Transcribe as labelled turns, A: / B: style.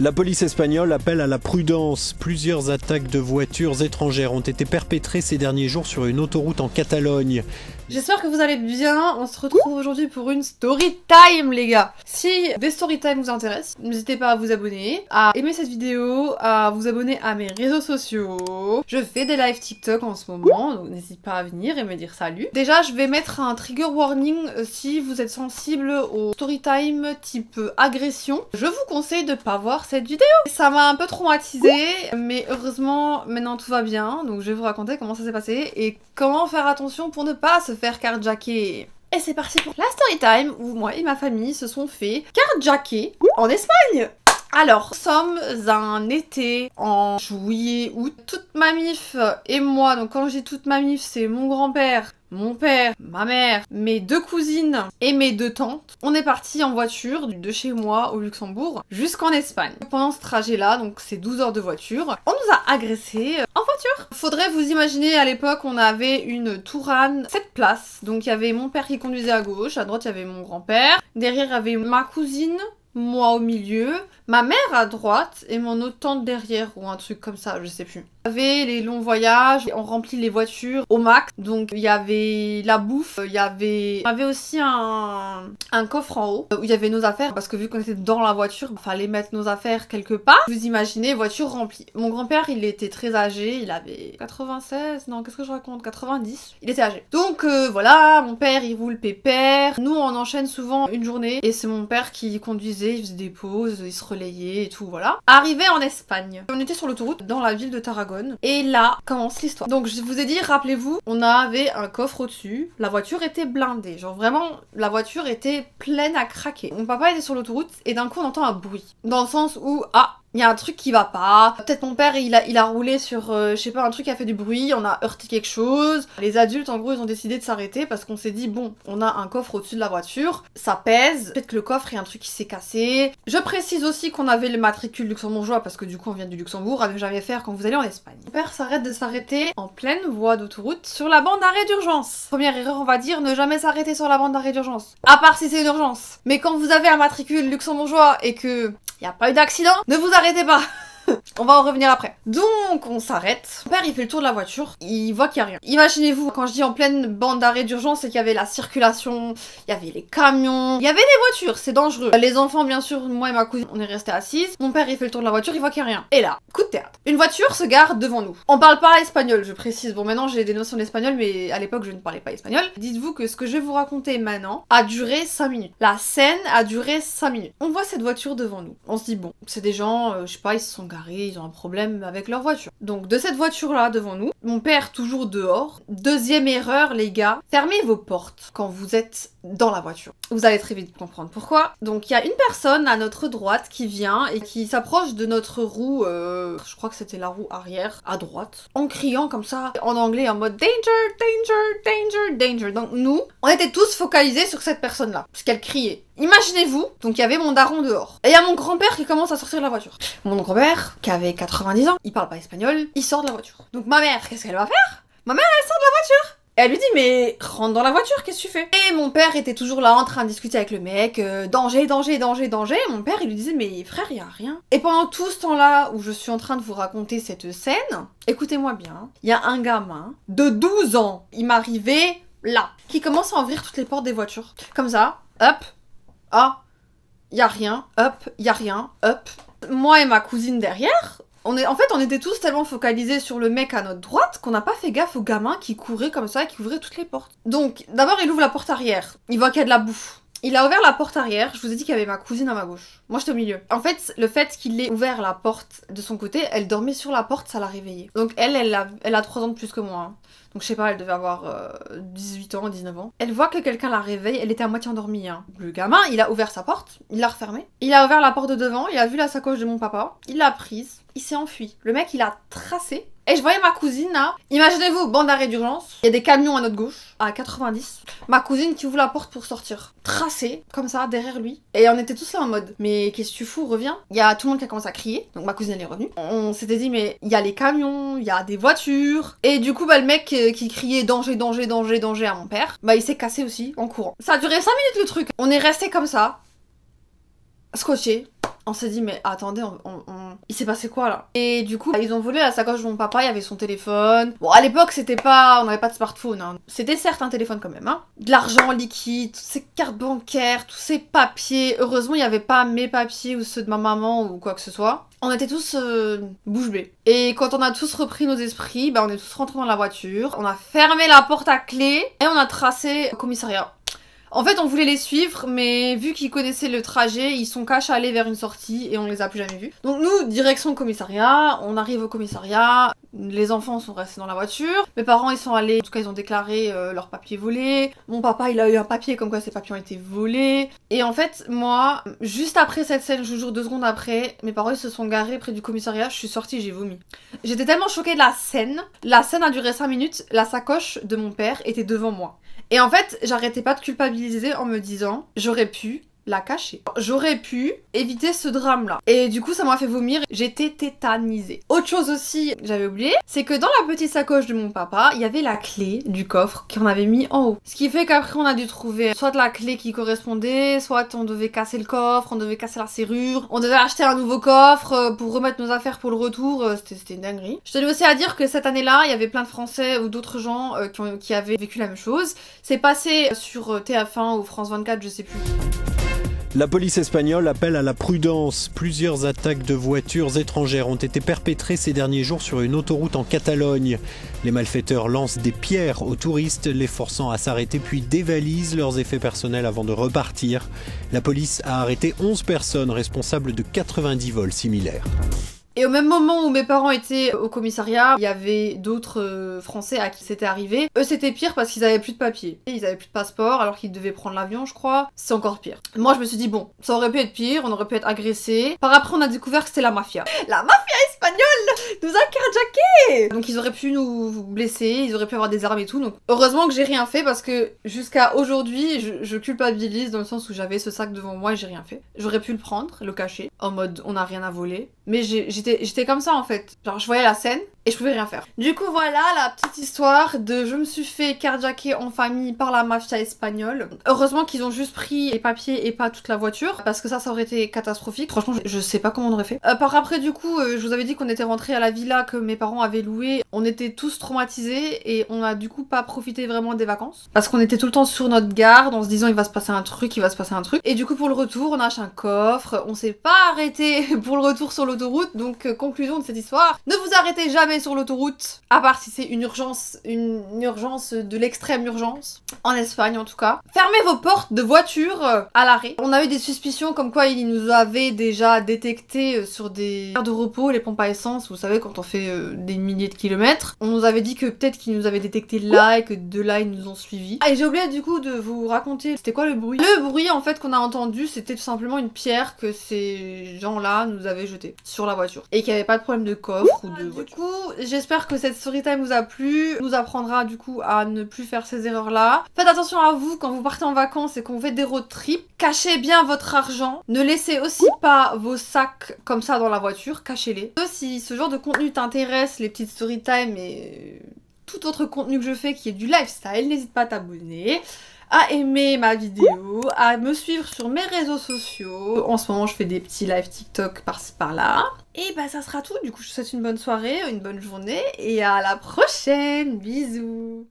A: La police espagnole appelle à la prudence. Plusieurs attaques de voitures étrangères ont été perpétrées ces derniers jours sur une autoroute en Catalogne.
B: J'espère que vous allez bien, on se retrouve aujourd'hui pour une story time les gars. Si des story time vous intéressent, n'hésitez pas à vous abonner, à aimer cette vidéo, à vous abonner à mes réseaux sociaux. Je fais des lives TikTok en ce moment, donc n'hésitez pas à venir et me dire salut. Déjà je vais mettre un trigger warning si vous êtes sensible au story time type agression. Je vous conseille de pas voir cette vidéo. Ça m'a un peu traumatisée, mais heureusement maintenant tout va bien, donc je vais vous raconter comment ça s'est passé et comment faire attention pour ne pas se faire carjacker. Et c'est parti pour la story time où moi et ma famille se sont fait carjacker en Espagne. Alors, nous sommes un été en juillet août. Toute ma mif et moi, donc quand je dis toute ma mif, c'est mon grand-père, mon père, ma mère, mes deux cousines et mes deux tantes. On est partis en voiture de chez moi au Luxembourg jusqu'en Espagne. Pendant ce trajet-là, donc c'est 12 heures de voiture, on nous a agressés en voiture. Faudrait vous imaginer, à l'époque, on avait une Tourane 7 places. Donc il y avait mon père qui conduisait à gauche, à droite il y avait mon grand-père, derrière il y avait ma cousine, moi au milieu, ma mère à droite et mon autre tante derrière ou un truc comme ça, je sais plus. Il y avait les longs voyages, on remplit les voitures au max, donc il y avait la bouffe, il y avait aussi un coffre en haut où il y avait nos affaires parce que vu qu'on était dans la voiture, il fallait mettre nos affaires quelque part. Vous imaginez, voiture remplie. Mon grand-père, il était très âgé, il avait 96, non qu'est-ce que je raconte, 90, il était âgé. Donc voilà, mon père il roule pépère, nous on enchaîne souvent une journée et c'est mon père qui conduisait, il faisait des pauses, il se relayait et tout, voilà. Arrivé en Espagne, on était sur l'autoroute dans la ville de Tarragone. Et là commence l'histoire. Donc je vous ai dit, rappelez-vous, on avait un coffre au-dessus, la voiture était blindée, genre vraiment la voiture était pleine à craquer. Mon papa était sur l'autoroute et d'un coup on entend un bruit. Dans le sens où, ah, il y a un truc qui va pas. Peut-être mon père il a roulé sur, je sais pas, un truc qui a fait du bruit, on a heurté quelque chose. Les adultes en gros ils ont décidé de s'arrêter parce qu'on s'est dit bon, on a un coffre au-dessus de la voiture, ça pèse, peut-être que le coffre il y a un truc qui s'est cassé. Je précise aussi qu'on avait le matricule luxembourgeois parce que du coup on vient du Luxembourg, à ne jamais faire quand vous allez en Espagne. Mon père s'arrête de s'arrêter en pleine voie d'autoroute sur la bande d'arrêt d'urgence. Première erreur on va dire, ne jamais s'arrêter sur la bande d'arrêt d'urgence. À part si c'est une urgence. Mais quand vous avez un matricule luxembourgeois et que y a pas eu d'accident, ne vous arrêtez pas. On va en revenir après. Donc on s'arrête. Mon père il fait le tour de la voiture, il voit qu'il y a rien. Imaginez-vous, quand je dis en pleine bande d'arrêt d'urgence, c'est qu'il y avait la circulation, il y avait les camions, il y avait des voitures, c'est dangereux. Les enfants bien sûr, moi et ma cousine, on est restés assises. Mon père il fait le tour de la voiture, il voit qu'il y a rien. Et là, coup de théâtre. Une voiture se gare devant nous. On parle pas espagnol, je précise. Bon maintenant j'ai des notions d'espagnol, mais à l'époque je ne parlais pas espagnol. Dites-vous que ce que je vais vous raconter maintenant a duré 5 minutes. La scène a duré 5 minutes. On voit cette voiture devant nous. On se dit bon, c'est des gens, je sais pas, ils se sont garés, ils ont un problème avec leur voiture. Donc de cette voiture là devant nous, mon père toujours dehors. Deuxième erreur les gars, fermez vos portes quand vous êtes dans la voiture. Vous allez très vite comprendre pourquoi. Donc il y a une personne à notre droite qui vient et qui s'approche de notre roue, je crois que c'était la roue arrière, à droite, en criant comme ça, en anglais, en mode danger, danger, danger, danger. Donc nous, on était tous focalisés sur cette personne là, puisqu'elle criait. Imaginez-vous, donc il y avait mon daron dehors. Et il y a mon grand-père qui commence à sortir de la voiture. Mon grand-père, qui avait 90 ans, il parle pas espagnol, il sort de la voiture. Donc ma mère, qu'est-ce qu'elle va faire? Ma mère, elle sort de la voiture. Et elle lui dit mais rentre dans la voiture, qu'est-ce que tu fais? Et mon père était toujours là en train de discuter avec le mec, danger, danger, danger, danger. Et mon père il lui disait mais frère, y a rien. Et pendant tout ce temps-là où je suis en train de vous raconter cette scène, écoutez-moi bien, il y a un gamin de 12 ans, il m'arrivait là, qui commence à ouvrir toutes les portes des voitures. Comme ça, hop, ah, y a rien, hop, y a rien, hop. Moi et ma cousine derrière, en fait, on était tous tellement focalisés sur le mec à notre droite qu'on n'a pas fait gaffe au gamin qui courait comme ça et qui ouvrait toutes les portes. Donc, d'abord, il ouvre la porte arrière. Il voit qu'il y a de la bouffe. Il a ouvert la porte arrière, je vous ai dit qu'il y avait ma cousine à ma gauche. Moi j'étais au milieu. En fait, le fait qu'il ait ouvert la porte de son côté, elle dormait sur la porte, ça l'a réveillée. Donc elle a 3 ans de plus que moi. Hein. Donc je sais pas, elle devait avoir 18 ans, 19 ans. Elle voit que quelqu'un la réveille, elle était à moitié endormie. Hein. Le gamin, il a ouvert sa porte, il l'a refermée. Il a ouvert la porte de devant, il a vu la sacoche de mon papa, il l'a prise, il s'est enfui. Le mec, il a tracé. Et je voyais ma cousine là. Imaginez-vous, bande d'arrêt d'urgence. Il y a des camions à notre gauche, à 90. Ma cousine qui ouvre la porte pour sortir. Tracé, comme ça, derrière lui. Et on était tous là en mode, mais qu'est-ce que tu fous, reviens. Il y a tout le monde qui a commencé à crier. Donc ma cousine elle est revenue. On s'était dit, mais il y a les camions, il y a des voitures. Et du coup, bah le mec qui criait danger, danger, danger, danger à mon père, bah il s'est cassé aussi en courant. Ça a duré 5 minutes le truc. On est resté comme ça, scotché. On s'est dit mais attendez, il s'est passé quoi là? Et du coup ils ont volé la sacoche de mon papa, il y avait son téléphone. Bon à l'époque on n'avait pas de smartphone, hein. C'était certes un téléphone quand même, hein. De l'argent liquide, toutes ces cartes bancaires, tous ces papiers. Heureusement il n'y avait pas mes papiers ou ceux de ma maman ou quoi que ce soit. On était tous bouche bée. Et quand on a tous repris nos esprits, on est tous rentrés dans la voiture, on a fermé la porte à clé et on a tracé au commissariat. En fait, on voulait les suivre, mais vu qu'ils connaissaient le trajet, ils sont cash allés vers une sortie et on les a plus jamais vus. Donc nous, direction commissariat, on arrive au commissariat, les enfants sont restés dans la voiture, mes parents ils sont allés, en tout cas ils ont déclaré leurs papiers volés, mon papa il a eu un papier comme quoi ses papiers ont été volés, et en fait moi, juste après cette scène, je vous jure 2 secondes après, mes parents ils se sont garés près du commissariat, je suis sortie, j'ai vomi. J'étais tellement choquée de la scène a duré 5 minutes, la sacoche de mon père était devant moi. Et en fait, j'arrêtais pas de culpabiliser en me disant, j'aurais pu la cacher. J'aurais pu éviter ce drame-là. Et du coup, ça m'a fait vomir. J'étais tétanisée. Autre chose aussi, j'avais oublié, c'est que dans la petite sacoche de mon papa, il y avait la clé du coffre qu'on avait mis en haut. Ce qui fait qu'après, on a dû trouver soit la clé qui correspondait, soit on devait casser le coffre, on devait casser la serrure, on devait acheter un nouveau coffre pour remettre nos affaires pour le retour. C'était une dinguerie. Je tenais aussi à dire que cette année-là, il y avait plein de Français ou d'autres gens qui avaient vécu la même chose. C'est passé sur TF1 ou France 24, je sais plus.
A: La police espagnole appelle à la prudence. Plusieurs attaques de voitures étrangères ont été perpétrées ces derniers jours sur une autoroute en Catalogne. Les malfaiteurs lancent des pierres aux touristes, les forçant à s'arrêter puis dévalisent leurs effets personnels avant de repartir. La police a arrêté 11 personnes responsables de 90 vols similaires.
B: Et au même moment où mes parents étaient au commissariat, il y avait d'autres Français à qui c'était arrivé. Eux c'était pire parce qu'ils avaient plus de papier. Ils avaient plus de passeport alors qu'ils devaient prendre l'avion je crois. C'est encore pire. Moi je me suis dit bon, ça aurait pu être pire, on aurait pu être agressé. Par après on a découvert que c'était la mafia. La mafia espagnole nous a carjackés. Donc ils auraient pu nous blesser, ils auraient pu avoir des armes et tout. Donc heureusement que j'ai rien fait parce que jusqu'à aujourd'hui je culpabilise dans le sens où j'avais ce sac devant moi et j'ai rien fait. J'aurais pu le prendre, le cacher, en mode on n'a rien à voler. Mais j'étais comme ça en fait. Genre je voyais la scène et je pouvais rien faire. Du coup voilà la petite histoire de je me suis fait carjacker en famille par la mafia espagnole. Heureusement qu'ils ont juste pris les papiers et pas toute la voiture parce que ça aurait été catastrophique. Franchement je sais pas comment on aurait fait. Par après du coup je vous avais dit qu'on était rentrés à la villa que mes parents avaient louée. On était tous traumatisés et on a du coup pas profité vraiment des vacances. Parce qu'on était tout le temps sur notre garde en se disant il va se passer un truc, il va se passer un truc. Et du coup pour le retour on a acheté un coffre. On s'est pas arrêté pour le retour sur l'autoroute. Donc conclusion de cette histoire, ne vous arrêtez jamais sur l'autoroute, à part si c'est une urgence de l'extrême urgence, en Espagne en tout cas. Fermez vos portes de voiture à l'arrêt. On a eu des suspicions comme quoi ils nous avaient déjà détecté sur des aires de repos, les pompes à essence, vous savez quand on fait des milliers de kilomètres. On nous avait dit que peut-être qu'ils nous avaient détecté là et que de là ils nous ont suivis. Ah et j'ai oublié du coup de vous raconter, c'était quoi le bruit? Le bruit en fait qu'on a entendu c'était tout simplement une pierre que ces gens-là nous avaient jetée sur la voiture. Et qu'il n'y avait pas de problème de coffre ou de voiture. Du coup, j'espère que cette story time vous a plu, nous apprendra du coup à ne plus faire ces erreurs-là. Faites attention à vous quand vous partez en vacances et qu'on fait des road trips. Cachez bien votre argent. Ne laissez aussi pas vos sacs comme ça dans la voiture, cachez-les. Si ce genre de contenu t'intéresse, les petites story time et tout autre contenu que je fais qui est du lifestyle, n'hésite pas à t'abonner, à aimer ma vidéo, à me suivre sur mes réseaux sociaux. En ce moment, je fais des petits live TikTok par-ci par-là. Et bah ça sera tout. Du coup, je vous souhaite une bonne soirée, une bonne journée et à la prochaine. Bisous.